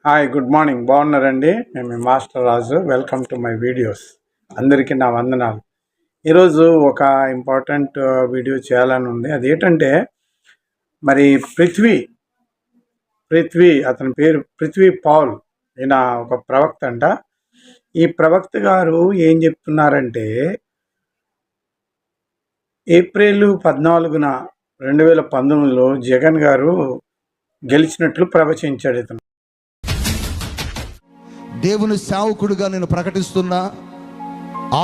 Hi, good morning. బాగున్నారండి? నేను మీ master Raju. Welcome to my videos. అందరికీ నా వందనాలు. ఈరోజు ఒక ఇంపార్టెంట్ వీడియో చేయాలని ఉంది. అదేంటంటే మరి పృథ్వీ అతని పేరు పృథ్వీ పాల్. ఈయన ఒక ప్రవక్త అంట. ఈ ప్రవక్త గారు ఏం చెప్తున్నారంటే ఏప్రిల్ 14న 2019లో జగన్ గారు గెలిచినట్లు ప్రవచించాడు. ఇతను దేవుని సేవకుడిగా నేను ప్రకటిస్తున్నా,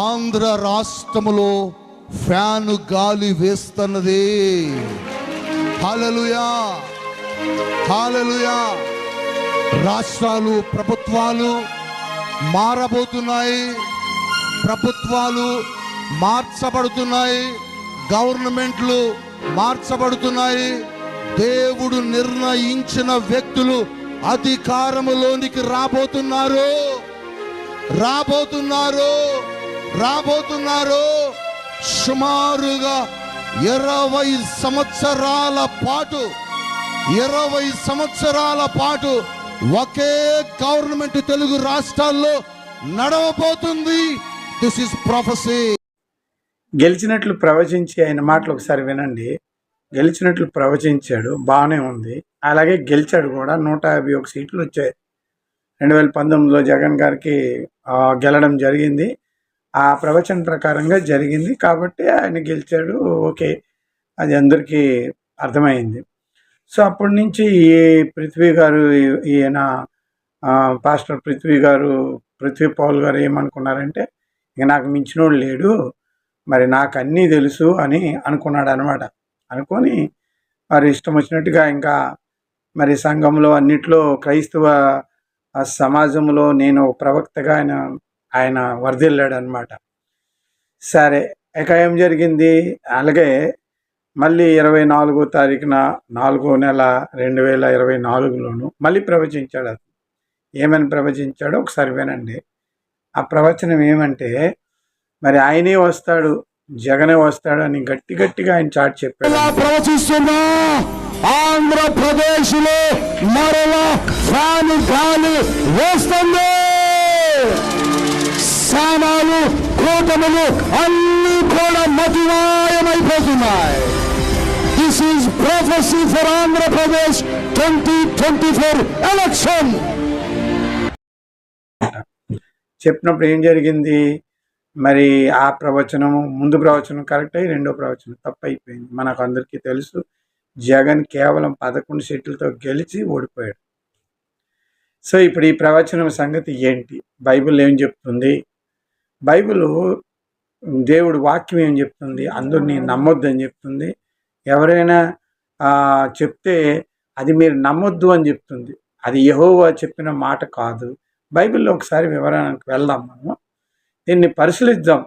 ఆంధ్ర రాష్ట్రములో ఫ్యాను గాలి వేస్తున్నది. హల్లెలూయా, హల్లెలూయా. రాష్ట్రాలు, ప్రభుత్వాలు మారబోతున్నాయి, ప్రభుత్వాలు మార్చబడుతున్నాయి, గవర్నమెంట్లు మార్చబడుతున్నాయి. దేవుడు నిర్ణయించిన వ్యక్తులు అధికారములోనికి రాబోతున్నారు. సుమారుగా 20 సంవత్సరాల పాటు ఒకే గవర్నమెంట్ తెలుగు రాష్ట్రాల్లో నడవబోతుంది. This is ప్రొఫెసీ. గెలిచినట్లు ప్రవచించి ఆయన మాటలు ఒకసారి వినండి. గెలిచినట్లు ప్రవచించాడు, బాగానే ఉంది. అలాగే గెలిచాడు కూడా. 151 సీట్లు వచ్చాయి. 2019లో జగన్ గారికి గెలడం జరిగింది. ఆ ప్రవచన ప్రకారంగా జరిగింది కాబట్టి ఆయన గెలిచాడు. ఓకే, అది అందరికీ అర్థమైంది. సో అప్పటి నుంచి ఈ పృథ్వీ గారు, ఈయన పాస్టర్ పృథ్వీ పాల్ గారు ఏమనుకున్నారంటే, ఇక నాకు మించినోడు లేడు, మరి నాకు అన్నీ తెలుసు అని అనుకున్నాడు అనమాట. అనుకొని మరి ఇష్టం వచ్చినట్టుగా ఇంకా మరి సంఘంలో అన్నిట్లో క్రైస్తవ సమాజంలో నేను ప్రవక్తగా ఆయన వర్ధిల్లాడు అనమాట. సరే, ఇక ఏం జరిగింది? అలాగే మళ్ళీ 24వ తారీఖున 4వ నెల 2024లోను మళ్ళీ ప్రవచించాడు. అది ఏమని ప్రవచించాడో ఒకసారి వినండి. ఆ ప్రవచనం ఏమంటే, మరి ఆయనే వస్తాడు, జగనే వస్తాడు అని గట్టిగా ఆయన చాటి చెప్పాడు. ప్రవచిస్తున్నా, ఆంధ్రప్రదేశ్ లో మరలా ఫ్యాను గాలి వేస్తుంది. సామాలు, కూటములు అన్ని కూడా మతిమాయమైపోతున్నాయి. This is prophecy for Andhra Pradesh 2024 election. చెప్పినప్పుడు ఏం జరిగింది? మరి ఆ ప్రవచనము, ముందు ప్రవచనం కరెక్ట్ అయ్యి రెండో ప్రవచనం తప్పైపోయింది. మనకు అందరికీ తెలుసు, జగన్ కేవలం 11 సీట్లతో గెలిచి ఓడిపోయాడు. సో ఇప్పుడు ఈ ప్రవచనం సంగతి ఏంటి? బైబిల్ ఏం చెప్తుంది? బైబిల్, దేవుడు వాక్యం ఏం చెప్తుంది? అందరినీ నమ్మొద్దని చెప్తుంది. ఎవరైనా చెప్తే అది మీరు నమ్మొద్దు అని చెప్తుంది. అది యెహోవా చెప్పిన మాట కాదు. బైబిల్లో ఒకసారి వివరణకు వెళ్దాం, మనం దీన్ని పరిశీలిద్దాం.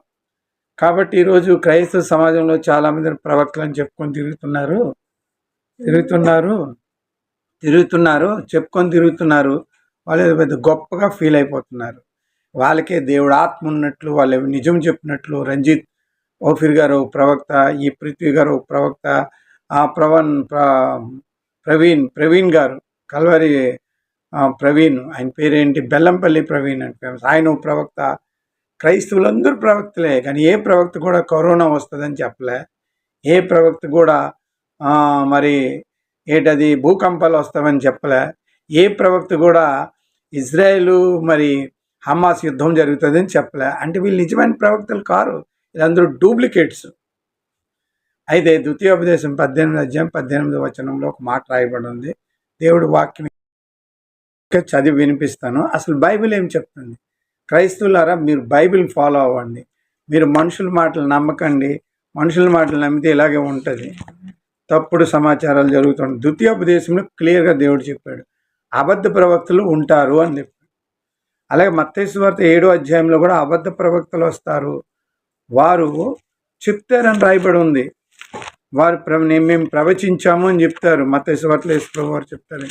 కాబట్టి ఈరోజు క్రైస్తవ సమాజంలో చాలామంది ప్రవక్తలను చెప్పుకొని తిరుగుతున్నారు, వాళ్ళు పెద్ద గొప్పగా ఫీల్ అయిపోతున్నారు. వాళ్ళకే దేవుడు ఆత్మ ఉన్నట్లు, వాళ్ళు నిజం చెప్పినట్లు. రంజిత్ ఓఫీర్ గారు ప్రవక్త, ఈ పృథ్వీ గారు ప్రవక్త, ప్రవీణ్ గారు, కల్వరి ప్రవీణ్, ఆయన పేరేంటి, బెల్లంపల్లి ప్రవీణ్ అని ఫేమస్, ఆయన ప్రవక్త. క్రైస్తవులందరూ ప్రవక్తలే, కానీ ఏ ప్రవక్త కూడా కరోనా వస్తుందని చెప్పలే. ఏ ప్రవక్త కూడా మరి ఏటది భూకంపాలు వస్తామని చెప్పలే. ఏ ప్రవక్త కూడా ఇజ్రాయేలు మరి హమాస్ యుద్ధం జరుగుతుందని చెప్పలే. అంటే వీళ్ళు నిజమైన ప్రవక్తలు కారు, వీళ్ళందరూ డూప్లికేట్స్. అయితే ద్వితీయోపదేశం 18వ వచనంలో ఒక మాట రాయబడి ఉంది. దేవుడు వాక్యం చదివి వినిపిస్తాను. అసలు బైబిల్ ఏం చెప్తుంది? క్రైస్తవులారా, మీరు బైబిల్ ఫాలో అవ్వండి. మీరు మనుషుల మాటలు నమ్మకండి. మనుషుల మాటలు నమ్మితే ఇలాగే ఉంటుంది, తప్పుడు సమాచారాలు జరుగుతుంది. ద్వితీయోపదేశంలో క్లియర్గా దేవుడు చెప్పాడు, అబద్ధ ప్రవక్తలు ఉంటారు అని చెప్పాడు. అలాగే మత్తయి సువార్త 7వ అధ్యాయంలో కూడా అబద్ధ ప్రవక్తలు వస్తారు, వారు చెప్తారని రాయబడి ఉంది. వారు మేము ప్రవచించాము అని చెప్తారు. మత్తయి సువార్తలో యేసు ప్రభువు వారు చెప్తారు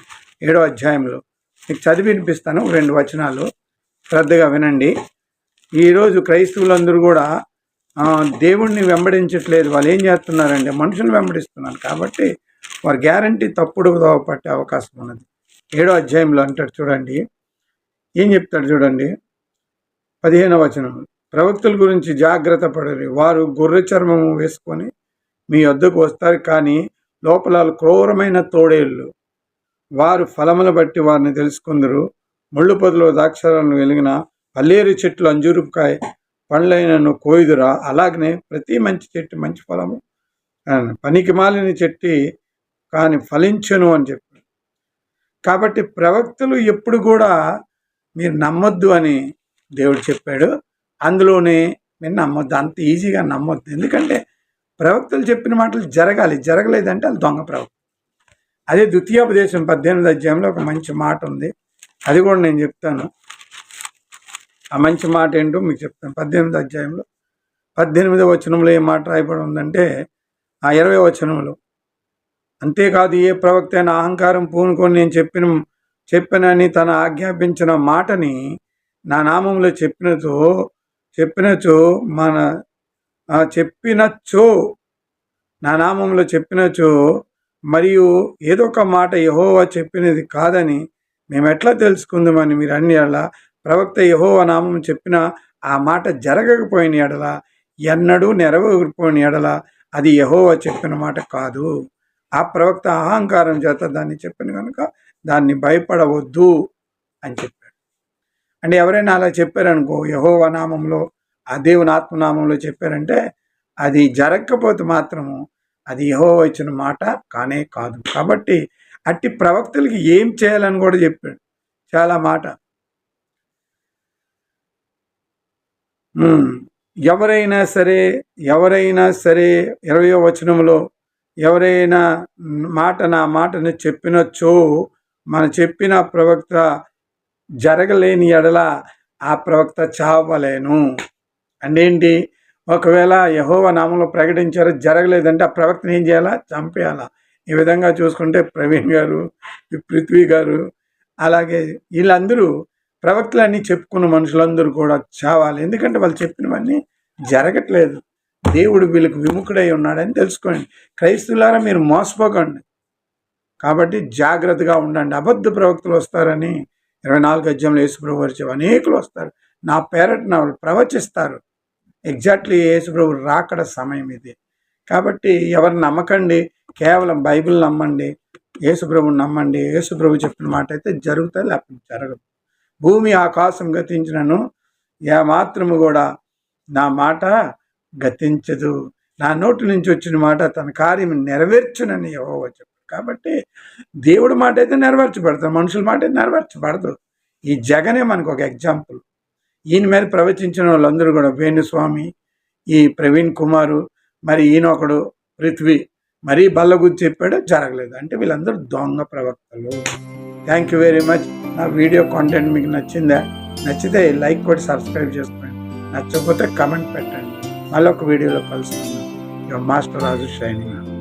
7వ అధ్యాయంలో. మీకు చదివి వినిపిస్తాను 2 వచనాలు, శ్రద్ధగా వినండి. ఈరోజు క్రైస్తవులందరూ కూడా దేవుణ్ణి వెంబడించట్లేదు. వాళ్ళు ఏం చేస్తున్నారంటే మనుషులు వెంబడిస్తున్నారు. కాబట్టి వారు గ్యారంటీ తప్పుడు పట్టే అవకాశం ఉన్నది. 7వ అధ్యాయంలో అంటాడు చూడండి, ఏం చెప్తాడు చూడండి, 15వ వచనం. ప్రవక్తల గురించి జాగ్రత్త పడరు, వారు గొర్రె చర్మము వేసుకొని మీ వద్దకు వస్తారు, కానీ లోపల క్రూరమైన తోడేళ్ళు. వారు ఫలముల బట్టి వారిని తెలుసుకుందరు. ముళ్ళు పొదలో ద్రాక్షారాలను వెలిగిన పల్లేరు చెట్లు అంజూరుకాయ పండ్లైనను కోయుదురా, అలాగనే ప్రతి మంచి చెట్టు మంచి ఫలము, పనికి మాలిన చెట్టు కానీ ఫలించును అని చెప్పారు. కాబట్టి ప్రవక్తలు ఎప్పుడు కూడా మీరు నమ్మొద్దు అని దేవుడు చెప్పాడు. అందులోనే మీరు నమ్మొద్దు, అంత ఈజీగా నమ్మొద్దు. ఎందుకంటే ప్రవక్తలు చెప్పిన మాటలు జరగాలి, జరగలేదంటే అది దొంగ ప్రవక్త. అదే ద్వితీయోపదేశం 18వ అధ్యాయంలో ఒక మంచి మాట ఉంది, అది కూడా నేను చెప్తాను. ఆ మంచి మాట ఏంటో మీకు చెప్తాను. 18వ అధ్యాయంలో 18వ వచనంలో ఏ మాట రాయబడి ఉందంటే, ఆ 20వ వచనంలో, అంతేకాదు ఏ ప్రవక్త అయినా అహంకారం పూనుకొని నేను చెప్పినని తన ఆజ్ఞాపించిన మాటని నా నామంలో చెప్పినచో నా నామంలో చెప్పినచో మరియు ఏదో ఒక మాట యెహోవా చెప్పినది కాదని మేము ఎట్లా తెలుసుకుందామని మీరు అన్ని ఎడల ప్రవక్త యెహోవా నామం చెప్పిన ఆ మాట జరగకపోయిన ఎడల, ఎన్నడూ నెరవేరిపోయిన ఎడల అది యెహోవా చెప్పిన మాట కాదు. ఆ ప్రవక్త అహంకారం చేత దాన్ని చెప్పిన కనుక దాన్ని భయపడవద్దు అని చెప్పాడు. అంటే ఎవరైనా అలా చెప్పారనుకో, యెహోవా నామంలో, ఆ దేవుని ఆత్మనామంలో చెప్పారంటే అది జరగకపోతే మాత్రము అది యెహోవా ఇచ్చిన మాట కానే కాదు. కాబట్టి అట్టి ప్రవక్తలకి ఏం చేయాలని కూడా చెప్పాడు చాలా మాట. ఎవరైనా సరే 20వ వచనంలో ఎవరైనా నా మాటను చెప్పినచో, చెప్పిన ప్రవక్త జరగలేని ఎడల ఆ ప్రవక్త చావలేను. అంటే ఒకవేళ యెహోవా నామంలో ప్రకటించారు, జరగలేదంటే ఆ ప్రవక్తను ఏం చేయాలా? చంపేయాలా. ఈ విధంగా చూసుకుంటే ప్రవీణ్ గారు, పృథ్వీ గారు, అలాగే వీళ్ళందరూ ప్రవక్తలన్నీ చెప్పుకున్న మనుషులందరూ కూడా చావాలి. ఎందుకంటే వాళ్ళు చెప్పినవన్నీ జరగట్లేదు. దేవుడు వీళ్ళకి విముఖుడై ఉన్నాడని తెలుసుకోండి. క్రైస్తవులారా, మీరు మోసపోకండి. కాబట్టి జాగ్రత్తగా ఉండండి. అబద్ధ ప్రవక్తలు వస్తారని 24వ అధ్యాయంలో యేసుప్రభు వారు చెప్పారు. అనేకులు వస్తారు, నా పేరట ప్రవచిస్తారు. ఎగ్జాక్ట్లీ యేసుప్రభు రాకడ సమయం ఇది. కాబట్టి ఎవరిని నమ్మకండి, కేవలం బైబిల్ నమ్మండి, యేసుప్రభుని నమ్మండి. యేసుప్రభు చెప్పిన మాట అయితే జరుగుతుంది, లేకపోతే జరగదు. భూమి ఆకాశం గతించినను ఏమాత్రము కూడా నా మాట గతించదు. నా నోటి నుంచి వచ్చిన మాట తన కార్యం నెరవేర్చునని యెహోవా చెప్పాడు. కాబట్టి దేవుడి మాట అయితే నెరవేర్చబడతారు, మనుషుల మాట అయితే నెరవేర్చబడదు. ఈ జగనే మనకు ఒక ఎగ్జాంపుల్. ఈయన మీద ప్రవచించిన వాళ్ళందరూ కూడా వేణుస్వామి, ఈ ప్రవీణ్ కుమారు, మరి ఈయనొకడు పృథ్వీ, మరీ బల్లగుద్ది చెప్పాడు, జరగలేదు. అంటే వీళ్ళందరూ దొంగ ప్రవక్తలు. Thank you very much. నా వీడియో కాంటెంట్ మీకు నచ్చిందా? నచ్చితే లైక్ కొట్టి సబ్స్క్రైబ్ చేసుకోండి, నచ్చకపోతే కమెంట్ పెట్టండి. మళ్ళీ ఒక వీడియోలో కలుసుకుందాం. Your master Raju shining.